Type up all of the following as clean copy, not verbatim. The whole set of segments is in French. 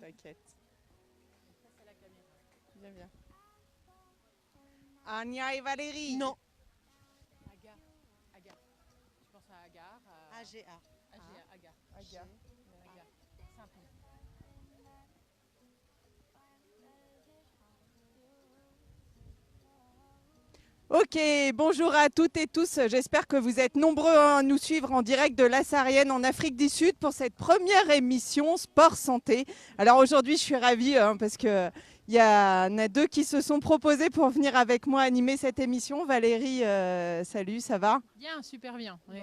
T'inquiète. Viens, viens. Anya et Valérie. Non. Agar. Agar. Je pense à Agar. AGA. Agar. Agar. Agar. Simple. Ok, bonjour à toutes et tous. J'espère que vous êtes nombreux à nous suivre en direct de La Sarrienne en Afrique du Sud pour cette première émission Sport Santé. Alors aujourd'hui, je suis ravie parce qu'il y en a deux qui se sont proposés pour venir avec moi animer cette émission. Valérie, salut, ça va? Bien, super bien. Ouais.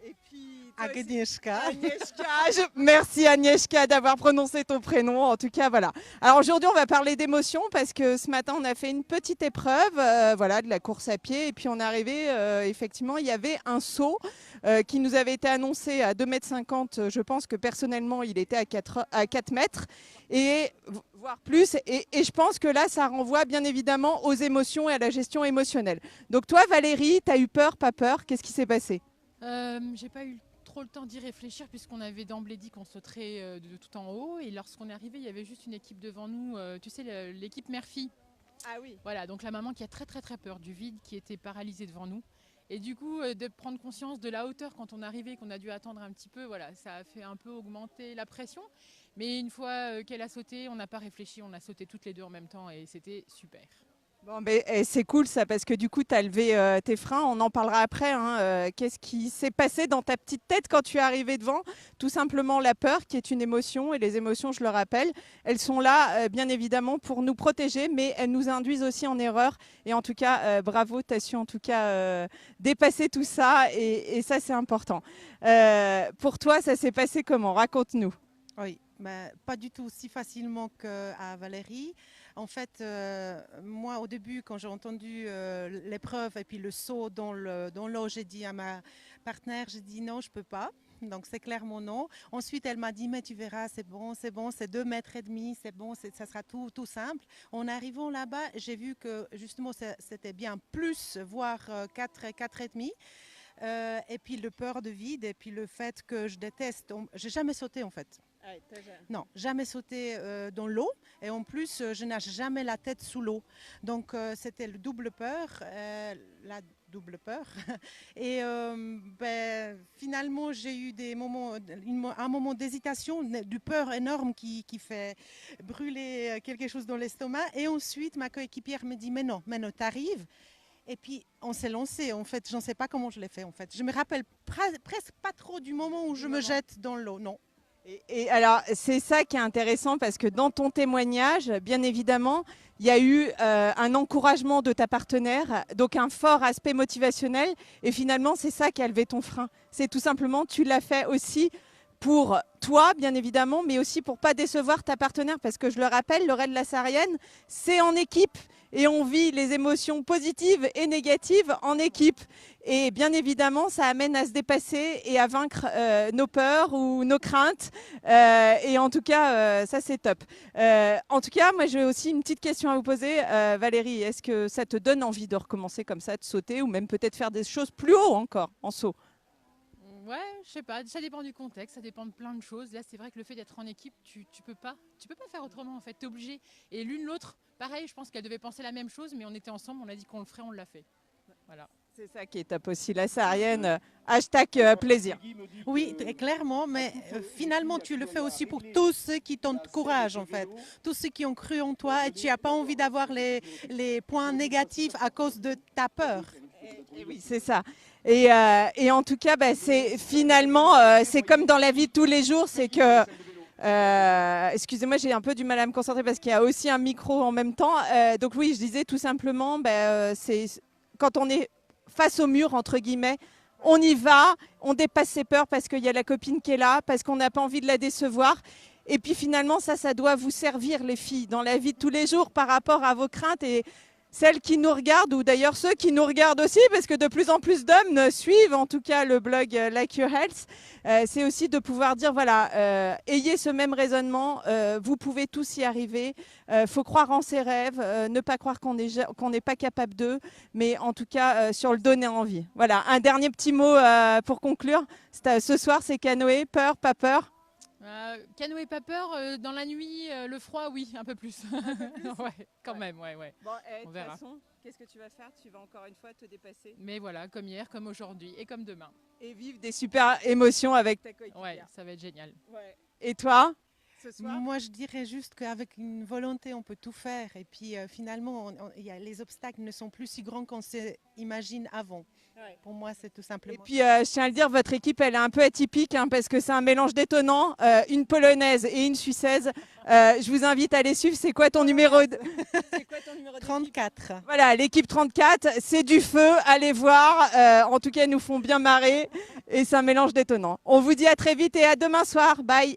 Et puis toi aussi, Agnieszka. Agnieszka, merci Agnieszka d'avoir prononcé ton prénom. En tout cas, voilà. Alors aujourd'hui, on va parler d'émotion parce que ce matin, on a fait une petite épreuve, voilà, de la course à pied. Et puis on est arrivé, effectivement, il y avait un saut qui nous avait été annoncé à 2,50 m. Je pense que personnellement, il était à 4 mètres et voire plus. Et je pense que là, ça renvoie bien évidemment aux émotions et à la gestion émotionnelle. Donc toi, Valérie, tu as eu peur, pas peur? Qu'est-ce qui s'est passé? J'ai pas eu trop le temps d'y réfléchir puisqu'on avait d'emblée dit qu'on sauterait de tout en haut. Et lorsqu'on est arrivé, il y avait juste une équipe devant nous, tu sais, l'équipe mère-fille. Ah oui. Voilà, donc la maman qui a très très très peur du vide, qui était paralysée devant nous. Et du coup, de prendre conscience de la hauteur quand on est arrivé, qu'on a dû attendre un petit peu, voilà, ça a fait un peu augmenter la pression. Mais une fois qu'elle a sauté, on n'a pas réfléchi, on a sauté toutes les deux en même temps et c'était super. Bon, mais c'est cool ça, parce que du coup, tu as levé tes freins. On en parlera après. Qu'est-ce qui s'est passé dans ta petite tête quand tu es arrivé devant? Tout simplement la peur, qui est une émotion. Et les émotions, je le rappelle, elles sont là, bien évidemment, pour nous protéger, mais elles nous induisent aussi en erreur. Et en tout cas, bravo, tu as su en tout cas dépasser tout ça. Et ça, c'est important. Pour toi, ça s'est passé comment? Raconte-nous. Oui, pas du tout aussi facilement qu'à Valérie. En fait, moi, au début, quand j'ai entendu l'épreuve et puis le saut dans l'eau, j'ai dit à ma partenaire, j'ai dit non, je peux pas. Donc, c'est clairement non. Ensuite, elle m'a dit, mais tu verras, c'est bon, c'est 2,5 m, c'est bon, ça sera tout simple. En arrivant là-bas, j'ai vu que justement, c'était bien plus, voire 4,5 m. Et puis le peur de vide et puis le fait que je déteste, j'ai jamais sauté en fait. Non, jamais sauté dans l'eau et en plus je nage jamais la tête sous l'eau. Donc c'était le double peur, la double peur. Et finalement j'ai eu un moment d'hésitation, du peur énorme qui fait brûler quelque chose dans l'estomac. Et ensuite ma coéquipière me dit mais non, t'arrives. Et puis, on s'est lancé. En fait, je ne sais pas comment je l'ai fait. En fait, je me rappelle presque pas trop du moment où je me jette dans l'eau. Non. Et alors, c'est ça qui est intéressant parce que dans ton témoignage, bien évidemment, il y a eu un encouragement de ta partenaire, donc un fort aspect motivationnel. Et finalement, c'est ça qui a levé ton frein. C'est tout simplement, tu l'as fait aussi pour toi, bien évidemment, mais aussi pour pas décevoir ta partenaire. Parce que je le rappelle, le raid de la Sarrienne, c'est en équipe. Et on vit les émotions positives et négatives en équipe. Et bien évidemment, ça amène à se dépasser et à vaincre nos peurs ou nos craintes. Et en tout cas, ça, c'est top. En tout cas, moi, j'ai aussi une petite question à vous poser. Valérie, est-ce que ça te donne envie de recommencer comme ça, de sauter ou même peut-être faire des choses plus haut encore en saut? Ouais, je sais pas, ça dépend du contexte, ça dépend de plein de choses. Là, c'est vrai que le fait d'être en équipe, tu peux pas faire autrement en fait, t'es obligé. Et l'une l'autre, pareil, je pense qu'elle devait penser la même chose, mais on était ensemble, on a dit qu'on le ferait, on l'a fait. Voilà. C'est ça qui est top aussi, la Sarrienne. Hashtag plaisir. Oui, clairement, mais finalement, tu le fais aussi pour tous ceux qui t'encouragent, en fait. Tous ceux qui ont cru en toi et tu n'as pas envie d'avoir les points négatifs à cause de ta peur. Et oui, c'est ça. Et en tout cas, c'est finalement, c'est comme dans la vie de tous les jours, c'est que excusez-moi, j'ai un peu du mal à me concentrer parce qu'il y a aussi un micro en même temps. Donc oui, je disais tout simplement, c'est quand on est face au mur, entre guillemets, on y va, on dépasse ses peurs parce qu'il y a la copine qui est là, parce qu'on n'a pas envie de la décevoir. Et puis finalement, ça doit vous servir, les filles, dans la vie de tous les jours par rapport à vos craintes et celles qui nous regardent, ou d'ailleurs ceux qui nous regardent aussi, parce que de plus en plus d'hommes suivent en tout cas le blog Like Your Health, c'est aussi de pouvoir dire, voilà, ayez ce même raisonnement, vous pouvez tous y arriver, faut croire en ses rêves, ne pas croire qu'on n'est pas capable d'eux, mais en tout cas sur le donner envie. Voilà, un dernier petit mot pour conclure, ce soir c'est canoë, peur, pas peur? Canoë pas peur, dans la nuit, le froid, oui, un peu plus. Ouais, quand même, ouais. Bon, de On toute verra. façon, qu'est-ce que tu vas faire? Tu vas encore une fois te dépasser Mais voilà, comme hier, comme aujourd'hui et comme demain. et vivre des super émotions avec ta coéquipière. Ouais, ça va être génial. Ouais. Et toi, ce soir? Moi, je dirais juste qu'avec une volonté, on peut tout faire. Et puis, finalement, les obstacles ne sont plus si grands qu'on s'imagine avant. Ouais. Pour moi, c'est tout Et simplement. puis, je tiens à le dire, votre équipe, elle est un peu atypique parce que c'est un mélange détonnant, une polonaise et une suissaise. Je vous invite à les suivre. C'est quoi ton numéro C'est quoi ton numéro d'équipe 34. Voilà, l'équipe 34, c'est du feu. Allez voir. En tout cas, ils nous font bien marrer et c'est un mélange détonnant. On vous dit à très vite et à demain soir. Bye.